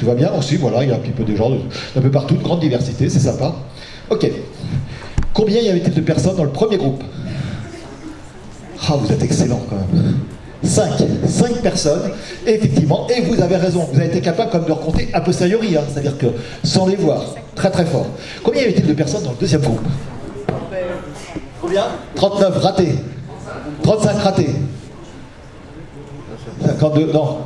Tout va bien aussi, voilà, il y a un petit peu de gens d'un peu partout, de grande diversité, c'est sympa. Ok. Combien y avait-il de personnes dans le premier groupe? Ah, vous êtes excellent quand même. 5 personnes, et effectivement, et vous avez raison, vous avez été capable quand même de recompter a posteriori, hein, c'est-à-dire que sans les voir, très très fort. Combien y avait-il de personnes dans le deuxième groupe? Combien? 39 ratés. 35 ratés. 52, non.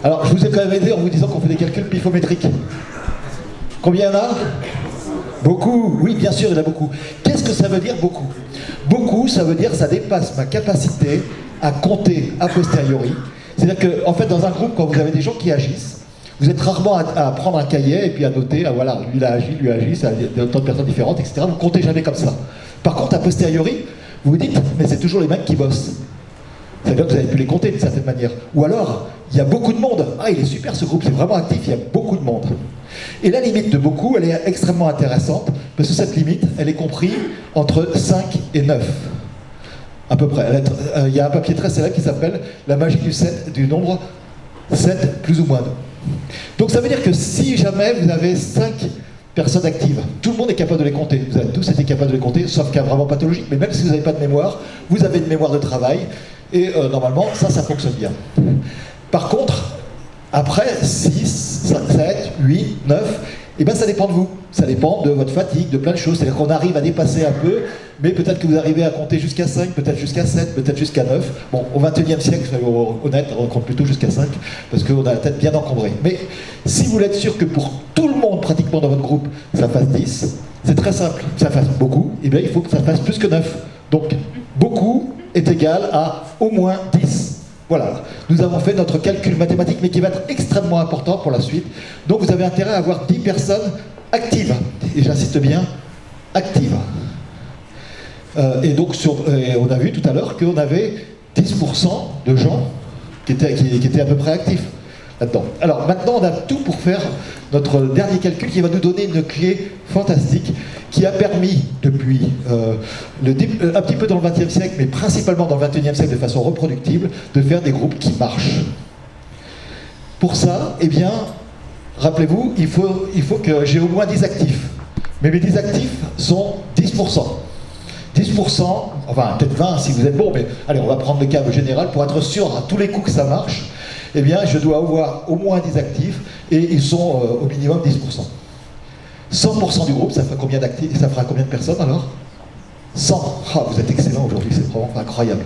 Alors, je vous ai quand même aidé en vous disant qu'on fait des calculs pifométriques. Combien il y en a? Beaucoup, oui, bien sûr, il y en a beaucoup. Qu'est-ce que ça veut dire beaucoup? Beaucoup, ça veut dire que ça dépasse ma capacité à compter a posteriori. C'est-à-dire qu'en en fait, dans un groupe, quand vous avez des gens qui agissent, vous êtes rarement à prendre un cahier et puis à noter, voilà, lui a agi, ça a autant de personnes différentes, etc. Vous ne comptez jamais comme ça. Par contre, a posteriori, vous vous dites, mais c'est toujours les mêmes qui bossent. C'est-à-dire que vous avez pu les compter d'une certaine manière. Ou alors, il y a beaucoup de monde. Ah, il est super ce groupe, c'est vraiment actif, il y a beaucoup de monde. Et la limite de beaucoup, elle est extrêmement intéressante, parce que cette limite, elle est comprise entre 5 et 9. À peu près. Il y a un papier très célèbre qui s'appelle La magie du nombre 7 plus ou moins 2. Donc ça veut dire que si jamais vous avez 5 personnes actives, tout le monde est capable de les compter. Vous avez tous été capable de les compter, sauf qu'un vraiment pathologique. Mais même si vous n'avez pas de mémoire, vous avez une mémoire de travail. Et normalement, ça fonctionne bien. Par contre, après 6, 7, 8, 9, et bien ça dépend de vous. Ça dépend de votre fatigue, de plein de choses. C'est-à-dire qu'on arrive à dépasser un peu, mais peut-être que vous arrivez à compter jusqu'à 5, peut-être jusqu'à 7, peut-être jusqu'à 9. Bon, au XXIe siècle, soyons honnêtes, on compte plutôt jusqu'à 5, parce qu'on a la tête bien encombrée. Mais si vous voulez être sûr que pour tout le monde, pratiquement dans votre groupe, ça fasse 10, c'est très simple. Ça fasse beaucoup, et bien il faut que ça fasse plus que 9. Donc, beaucoup est égal à au moins 10. Voilà, nous avons fait notre calcul mathématique, mais qui va être extrêmement important pour la suite. Donc vous avez intérêt à avoir 10 personnes actives, et j'insiste bien, actives. Et donc on a vu tout à l'heure qu'on avait 10% de gens qui étaient à peu près actifs là-dedans. Alors maintenant on a tout pour faire notre dernier calcul qui va nous donner une clé fantastique qui a permis depuis un petit peu dans le XXe siècle, mais principalement dans le XXIe siècle de façon reproductible, de faire des groupes qui marchent. Pour ça, eh bien, rappelez-vous, il faut que j'ai au moins 10 actifs. Mais mes 10 actifs sont 10%. 10%, enfin peut-être 20 si vous êtes bon, mais allez, on va prendre le cas général pour être sûr à tous les coups que ça marche. Eh bien, je dois avoir au moins 10 actifs et ils sont au minimum 10%. 100% du groupe, ça fera combien d'actifs? Ça fera combien de personnes alors? 100. Ah, vous êtes excellent aujourd'hui, c'est vraiment incroyable.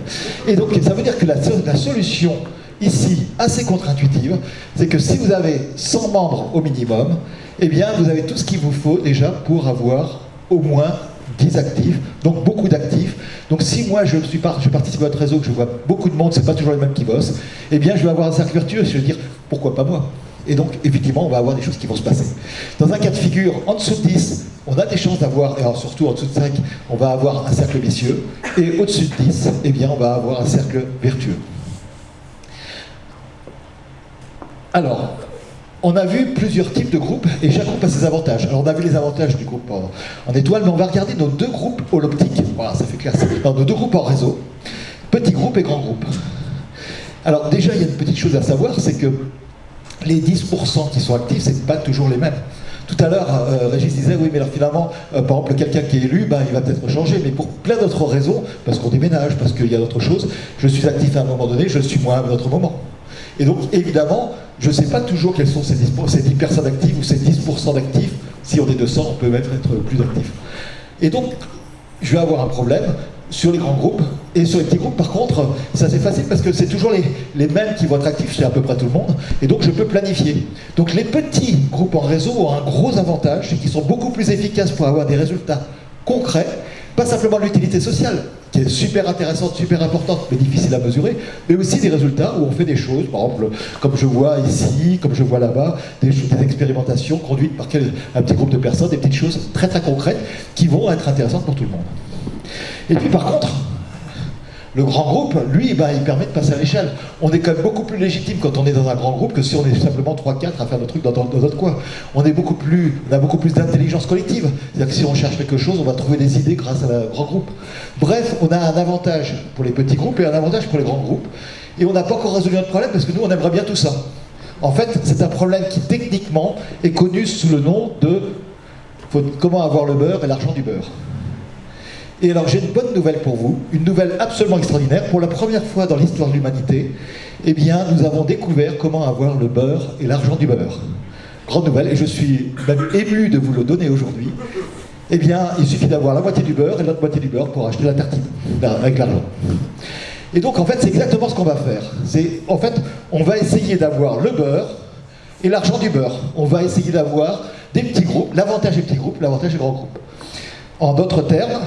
Et donc, ça veut dire que la solution ici, assez contre-intuitive, c'est que si vous avez 100 membres au minimum, eh bien, vous avez tout ce qu'il vous faut déjà pour avoir au moins 10 actifs, donc beaucoup d'actifs. Donc si moi je participe à votre réseau, que je vois beaucoup de monde, c'est pas toujours les mêmes qui bossent, eh bien je vais avoir un cercle vertueux, je vais dire pourquoi pas moi? Et donc effectivement on va avoir des choses qui vont se passer. Dans un cas de figure, en dessous de 10, on a des chances d'avoir, et alors surtout en dessous de 5, on va avoir un cercle vicieux, et au-dessus de 10, eh bien on va avoir un cercle vertueux. Alors, on a vu plusieurs types de groupes, et chaque groupe a ses avantages. Alors on a vu les avantages du groupe en étoile, mais on va regarder nos deux groupes holoptiques. Voilà, ça fait clair. Non, nos deux groupes en réseau, petit groupe et grand groupe. Alors déjà, il y a une petite chose à savoir, c'est que les 10% qui sont actifs, c'est pas toujours les mêmes. Tout à l'heure, Régis disait, oui, mais alors finalement, par exemple, quelqu'un qui est élu, ben, il va peut-être changer, mais pour plein d'autres raisons, parce qu'on déménage, parce qu'il y a d'autres choses, je suis actif à un moment donné, je le suis moins à un autre moment. Et donc, évidemment, je ne sais pas toujours quelles sont ces 10 personnes actives ou ces 10% d'actifs. Si on est 200, on peut même être plus actif. Et donc, je vais avoir un problème sur les grands groupes. Et sur les petits groupes, par contre, ça c'est facile parce que c'est toujours les mêmes qui vont être actifs chez à peu près tout le monde. Et donc, je peux planifier. Donc, les petits groupes en réseau ont un gros avantage, c'est qu'ils sont beaucoup plus efficaces pour avoir des résultats concrets. Pas simplement l'utilité sociale, qui est super intéressante, super importante, mais difficile à mesurer, mais aussi des résultats où on fait des choses, par exemple, comme je vois ici, comme je vois là-bas, des expérimentations conduites par un petit groupe de personnes, des petites choses très très concrètes qui vont être intéressantes pour tout le monde. Et puis par contre, le grand groupe, lui, ben, il permet de passer à l'échelle. On est quand même beaucoup plus légitime quand on est dans un grand groupe que si on est simplement 3-4 à faire nos trucs dans notre coin. On a beaucoup plus d'intelligence collective. C'est-à-dire que si on cherche quelque chose, on va trouver des idées grâce à un grand groupe. Bref, on a un avantage pour les petits groupes et un avantage pour les grands groupes. Et on n'a pas encore résolu notre problème parce que nous, on aimerait bien tout ça. En fait, c'est un problème qui techniquement est connu sous le nom de comment avoir le beurre et l'argent du beurre. Et alors j'ai une bonne nouvelle pour vous, une nouvelle absolument extraordinaire. Pour la première fois dans l'histoire de l'humanité, eh bien, nous avons découvert comment avoir le beurre et l'argent du beurre. Grande nouvelle, et je suis même ému de vous le donner aujourd'hui. Eh bien, il suffit d'avoir la moitié du beurre et l'autre moitié du beurre pour acheter la tartine avec l'argent. Et donc, en fait, c'est exactement ce qu'on va faire. En fait, on va essayer d'avoir le beurre et l'argent du beurre. On va essayer d'avoir des petits groupes, l'avantage des petits groupes, l'avantage des grands groupes. En d'autres termes,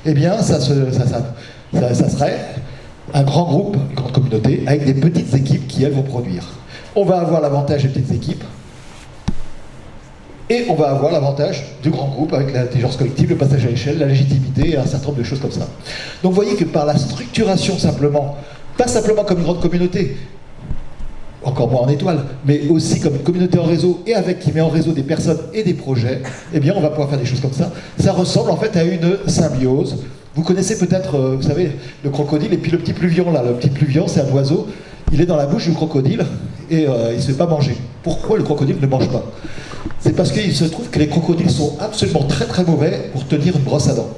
eh bien, ça serait un grand groupe, une grande communauté, avec des petites équipes qui, elles, vont produire. On va avoir l'avantage des petites équipes, et on va avoir l'avantage du grand groupe avec l'intelligence collective, le passage à l'échelle, la légitimité et un certain nombre de choses comme ça. Donc vous voyez que par la structuration simplement, pas simplement comme une grande communauté, encore moins en étoile, mais aussi comme une communauté en réseau et qui met en réseau des personnes et des projets, eh bien on va pouvoir faire des choses comme ça. Ça ressemble en fait à une symbiose. Vous connaissez peut-être, vous savez, le crocodile et puis le petit pluvion là. Le petit pluvion, c'est un oiseau, il est dans la bouche du crocodile et il ne se fait pas manger. Pourquoi le crocodile ne mange pas? C'est parce qu'il se trouve que les crocodiles sont absolument très très mauvais pour tenir une brosse à dents.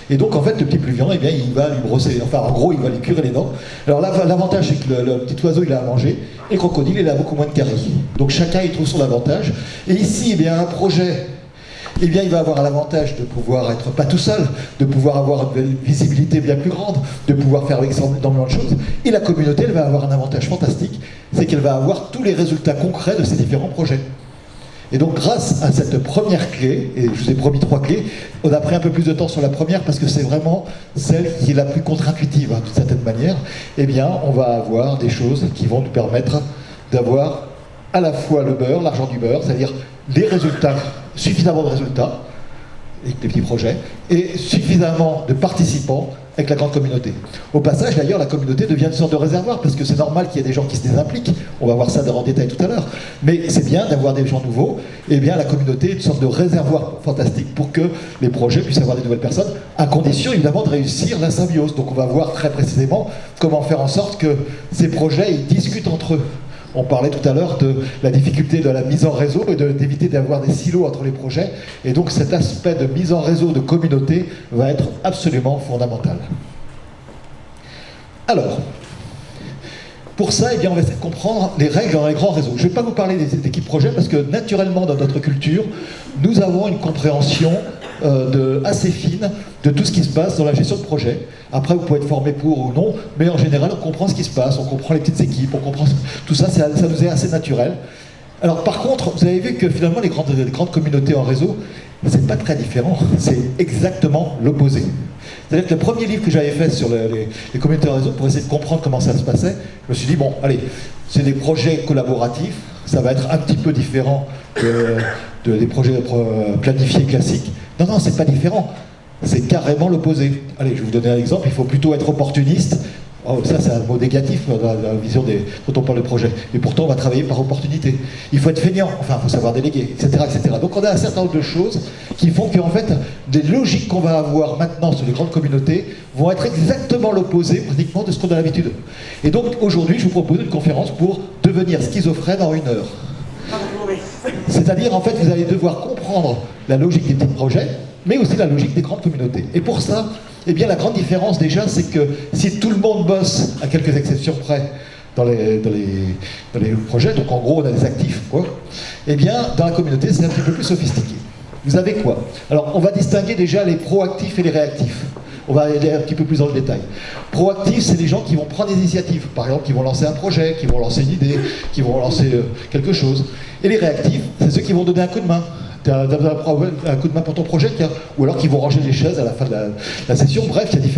Et donc en fait le petit pluvian, eh bien, il va lui brosser, enfin en gros il va lui curer les dents. Alors l'avantage c'est que le petit oiseau il a à manger, et le crocodile il a beaucoup moins de caries. Donc chacun il trouve son avantage. Et ici, eh bien, un projet, eh bien, il va avoir l'avantage de pouvoir être pas tout seul, de pouvoir avoir une visibilité bien plus grande, de pouvoir faire avec énormément de choses. Et la communauté, elle va avoir un avantage fantastique, c'est qu'elle va avoir tous les résultats concrets de ces différents projets. Et donc grâce à cette première clé, et je vous ai promis 3 clés, on a pris un peu plus de temps sur la première parce que c'est vraiment celle qui est la plus contre-intuitive, d'une certaine manière, eh bien on va avoir des choses qui vont nous permettre d'avoir à la fois le beurre, l'argent du beurre, c'est-à-dire les résultats, suffisamment de résultats, avec les petits projets, et suffisamment de participants avec la grande communauté. Au passage, d'ailleurs, la communauté devient une sorte de réservoir, parce que c'est normal qu'il y ait des gens qui se désimpliquent, on va voir ça en détail tout à l'heure, mais c'est bien d'avoir des gens nouveaux, et bien la communauté est une sorte de réservoir fantastique pour que les projets puissent avoir des nouvelles personnes, à condition évidemment de réussir la symbiose. Donc on va voir très précisément comment faire en sorte que ces projets ils discutent entre eux. On parlait tout à l'heure de la difficulté de la mise en réseau et d'éviter d'avoir des silos entre les projets. Et donc cet aspect de mise en réseau de communauté va être absolument fondamental. Alors, pour ça, eh bien, on va essayer de comprendre les règles dans les grands réseaux. Je ne vais pas vous parler des équipes projets parce que naturellement dans notre culture, nous avons une compréhension assez fine de tout ce qui se passe dans la gestion de projet. Après, vous pouvez être formé pour ou non, mais en général, on comprend ce qui se passe, on comprend les petites équipes, on comprend tout ça, ça nous est assez naturel. Alors par contre, vous avez vu que finalement, les grandes communautés en réseau, c'est pas très différent, c'est exactement l'opposé. C'est-à-dire que le premier livre que j'avais fait sur les communautés en réseau, pour essayer de comprendre comment ça se passait, je me suis dit, bon, allez, c'est des projets collaboratifs, ça va être un petit peu différent des projets planifiés classiques. Non, non, c'est pas différent. C'est carrément l'opposé. Allez, je vais vous donner un exemple. Il faut plutôt être opportuniste. Oh, ça, c'est un mot négatif dans la vision quand on parle de projet. Et pourtant, on va travailler par opportunité. Il faut être feignant. Enfin, il faut savoir déléguer, etc., etc. Donc, on a un certain nombre de choses qui font qu'en fait, les logiques qu'on va avoir maintenant sur les grandes communautés vont être exactement l'opposé, pratiquement, de ce qu'on a l'habitude. Et donc, aujourd'hui, je vous propose une conférence pour devenir schizophrène en 1 heure. C'est-à-dire, en fait, vous allez devoir comprendre la logique des petits projets, mais aussi la logique des grandes communautés. Et pour ça, eh bien, la grande différence déjà, c'est que si tout le monde bosse, à quelques exceptions près, dans les projets, donc en gros on a des actifs, quoi, eh bien, dans la communauté, c'est un petit peu plus sophistiqué. Vous avez quoi? Alors, on va distinguer déjà les proactifs et les réactifs. On va aller un petit peu plus dans le détail. Proactifs, c'est les gens qui vont prendre des initiatives. Par exemple, qui vont lancer un projet, qui vont lancer une idée, qui vont lancer quelque chose. Et les réactifs, c'est ceux qui vont donner un coup de main. Un coup de main pour ton projet, ou alors qui vont ranger les chaises à la fin de la session. Bref, il y a différents